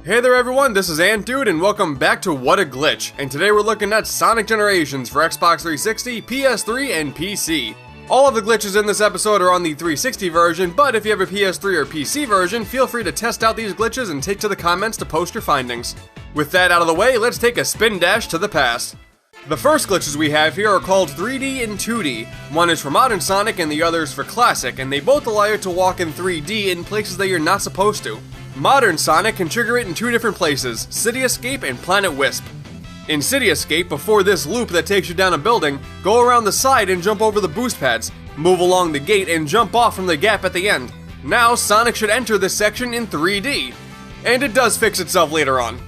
Hey there everyone, this is Antdude and welcome back to What a Glitch, and today we're looking at Sonic Generations for Xbox 360, PS3, and PC. All of the glitches in this episode are on the 360 version, but if you have a PS3 or PC version, feel free to test out these glitches and take to the comments to post your findings. With that out of the way, let's take a spin dash to the past. The first glitches we have here are called 3D and 2D. One is for Modern Sonic and the other is for Classic, and they both allow you to walk in 3D in places that you're not supposed to. Modern Sonic can trigger it in two different places, City Escape and Planet Wisp. In City Escape, before this loop that takes you down a building, go around the side and jump over the boost pads, move along the gate and jump off from the gap at the end. Now Sonic should enter this section in 3D. And it does fix itself later on.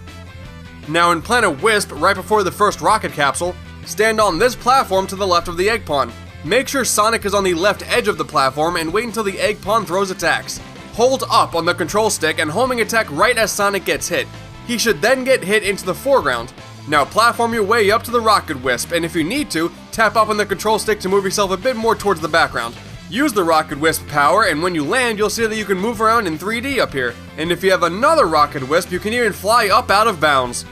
Now in Planet Wisp, right before the first rocket capsule, stand on this platform to the left of the egg pawn. Make sure Sonic is on the left edge of the platform and wait until the egg pawn throws attacks. Hold up on the control stick and homing attack right as Sonic gets hit. He should then get hit into the foreground. Now platform your way up to the Rocket Wisp, and if you need to, tap up on the control stick to move yourself a bit more towards the background. Use the Rocket Wisp power, and when you land, you'll see that you can move around in 3D up here. And if you have another Rocket Wisp, you can even fly up out of bounds.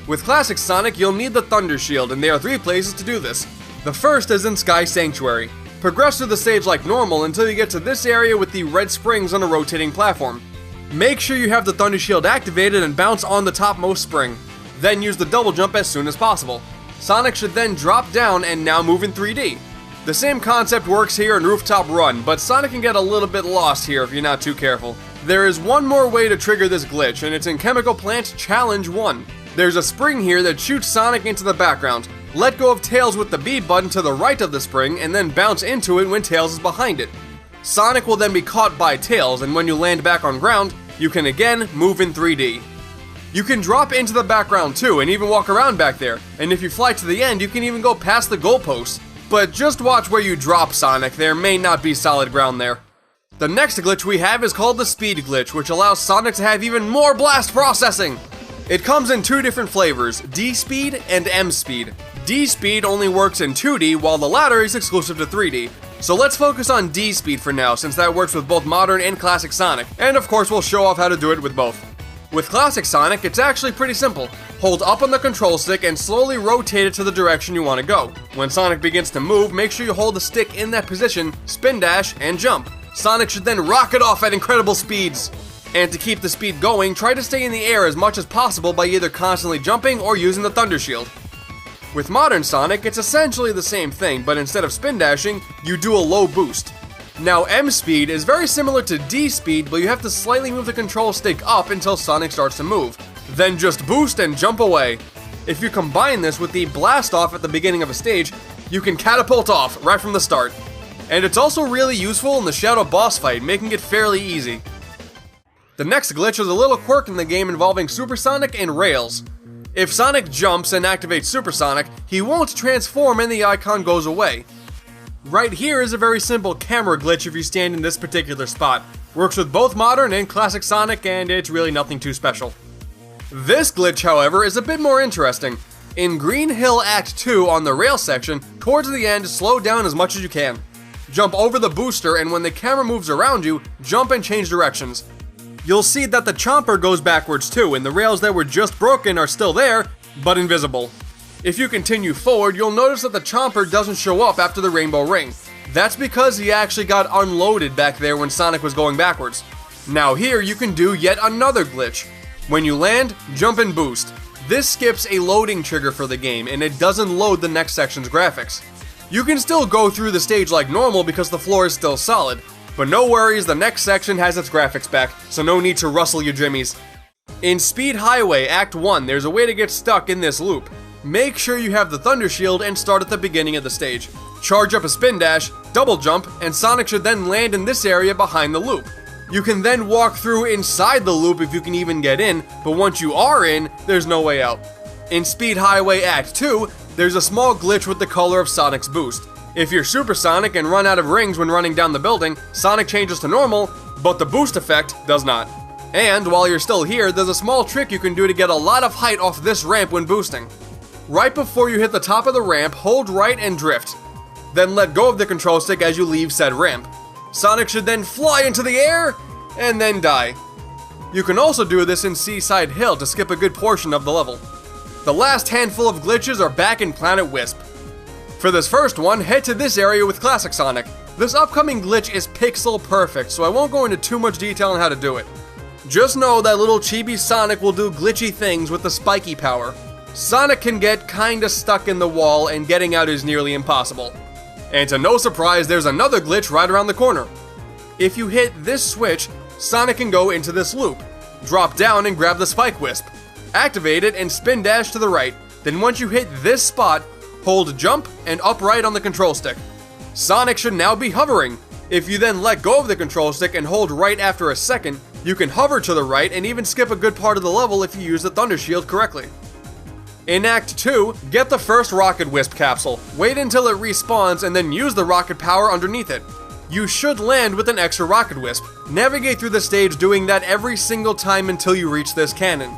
With Classic Sonic, you'll need the Thunder Shield, and there are three places to do this. The first is in Sky Sanctuary. Progress through the stage like normal until you get to this area with the red springs on a rotating platform. Make sure you have the Thunder Shield activated and bounce on the topmost spring. Then use the double jump as soon as possible. Sonic should then drop down and now move in 3D. The same concept works here in Rooftop Run, but Sonic can get a little bit lost here if you're not too careful. There is one more way to trigger this glitch, and it's in Chemical Plant Challenge 1. There's a spring here that shoots Sonic into the background. Let go of Tails with the B button to the right of the spring and then bounce into it when Tails is behind it. Sonic will then be caught by Tails, and when you land back on ground, you can again move in 3D. You can drop into the background too and even walk around back there, and if you fly to the end you can even go past the goalposts. But just watch where you drop, Sonic, there may not be solid ground there. The next glitch we have is called the Speed Glitch, which allows Sonic to have even more blast processing! It comes in two different flavors, D-Speed and M-Speed. D-Speed only works in 2D, while the latter is exclusive to 3D. So let's focus on D-Speed for now, since that works with both Modern and Classic Sonic, and of course we'll show off how to do it with both. With Classic Sonic, it's actually pretty simple. Hold up on the control stick and slowly rotate it to the direction you want to go. When Sonic begins to move, make sure you hold the stick in that position, spin dash, and jump. Sonic should then rocket off at incredible speeds. And to keep the speed going, try to stay in the air as much as possible by either constantly jumping or using the Thunder Shield. With Modern Sonic, it's essentially the same thing, but instead of spin dashing, you do a low boost. Now M-Speed is very similar to D-Speed, but you have to slightly move the control stick up until Sonic starts to move. Then just boost and jump away. If you combine this with the blast off at the beginning of a stage, you can catapult off right from the start. And it's also really useful in the Shadow boss fight, making it fairly easy. The next glitch is a little quirk in the game involving Supersonic and rails. If Sonic jumps and activates Supersonic, he won't transform and the icon goes away. Right here is a very simple camera glitch if you stand in this particular spot. Works with both Modern and Classic Sonic, and it's really nothing too special. This glitch, however, is a bit more interesting. In Green Hill Act 2 on the rail section, towards the end, slow down as much as you can. Jump over the booster, and when the camera moves around you, jump and change directions. You'll see that the chomper goes backwards too, and the rails that were just broken are still there, but invisible. If you continue forward, you'll notice that the chomper doesn't show up after the rainbow ring. That's because he actually got unloaded back there when Sonic was going backwards. Now here you can do yet another glitch. When you land, jump and boost. This skips a loading trigger for the game, and it doesn't load the next section's graphics. You can still go through the stage like normal because the floor is still solid. But no worries, the next section has its graphics back, so no need to rustle your jimmies. In Speed Highway Act 1, there's a way to get stuck in this loop. Make sure you have the Thunder Shield and start at the beginning of the stage. Charge up a spin dash, double jump, and Sonic should then land in this area behind the loop. You can then walk through inside the loop if you can even get in, but once you are in, there's no way out. In Speed Highway Act 2, there's a small glitch with the color of Sonic's boost. If you're Supersonic and run out of rings when running down the building, Sonic changes to normal, but the boost effect does not. And while you're still here, there's a small trick you can do to get a lot of height off this ramp when boosting. Right before you hit the top of the ramp, hold right and drift. Then let go of the control stick as you leave said ramp. Sonic should then fly into the air, and then die. You can also do this in Seaside Hill to skip a good portion of the level. The last handful of glitches are back in Planet Wisp. For this first one, head to this area with Classic Sonic. This upcoming glitch is pixel perfect, so I won't go into too much detail on how to do it. Just know that little chibi Sonic will do glitchy things with the spiky power. Sonic can get kinda stuck in the wall, and getting out is nearly impossible. And to no surprise, there's another glitch right around the corner. If you hit this switch, Sonic can go into this loop. Drop down and grab the Spike Wisp. Activate it and spin dash to the right. Then once you hit this spot, hold jump and upright on the control stick. Sonic should now be hovering. If you then let go of the control stick and hold right after a second, you can hover to the right and even skip a good part of the level if you use the Thunder Shield correctly. In Act 2, get the first Rocket Wisp capsule. Wait until it respawns and then use the rocket power underneath it. You should land with an extra Rocket Wisp. Navigate through the stage doing that every single time until you reach this cannon.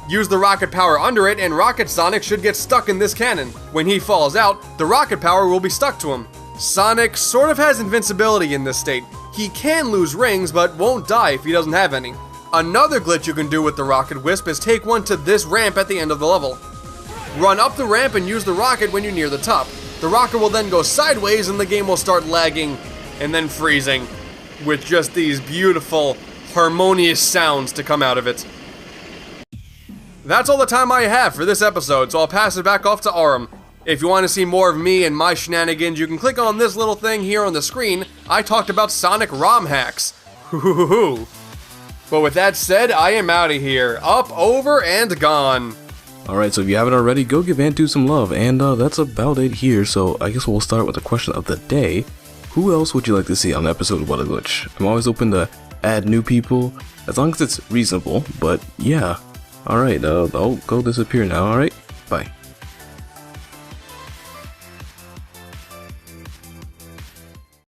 Use the rocket power under it and Rocket Sonic should get stuck in this cannon. When he falls out, the rocket power will be stuck to him. Sonic sort of has invincibility in this state. He can lose rings, but won't die if he doesn't have any. Another glitch you can do with the Rocket Wisp is take one to this ramp at the end of the level. Run up the ramp and use the rocket when you're near the top. The rocket will then go sideways and the game will start lagging and then freezing, with just these beautiful, harmonious sounds to come out of it. That's all the time I have for this episode, so I'll pass it back off to Aurum. If you want to see more of me and my shenanigans, you can click on this little thing here on the screen. I talked about Sonic ROM hacks. But with that said, I am out of here. Up, over, and gone. Alright, so if you haven't already, go give Antu some love, and that's about it here, so I guess we'll start with the question of the day. Who else would you like to see on an episode of What a Glitch? I'm always open to add new people, as long as it's reasonable, but yeah. Alright, I'll go disappear now, alright? Bye.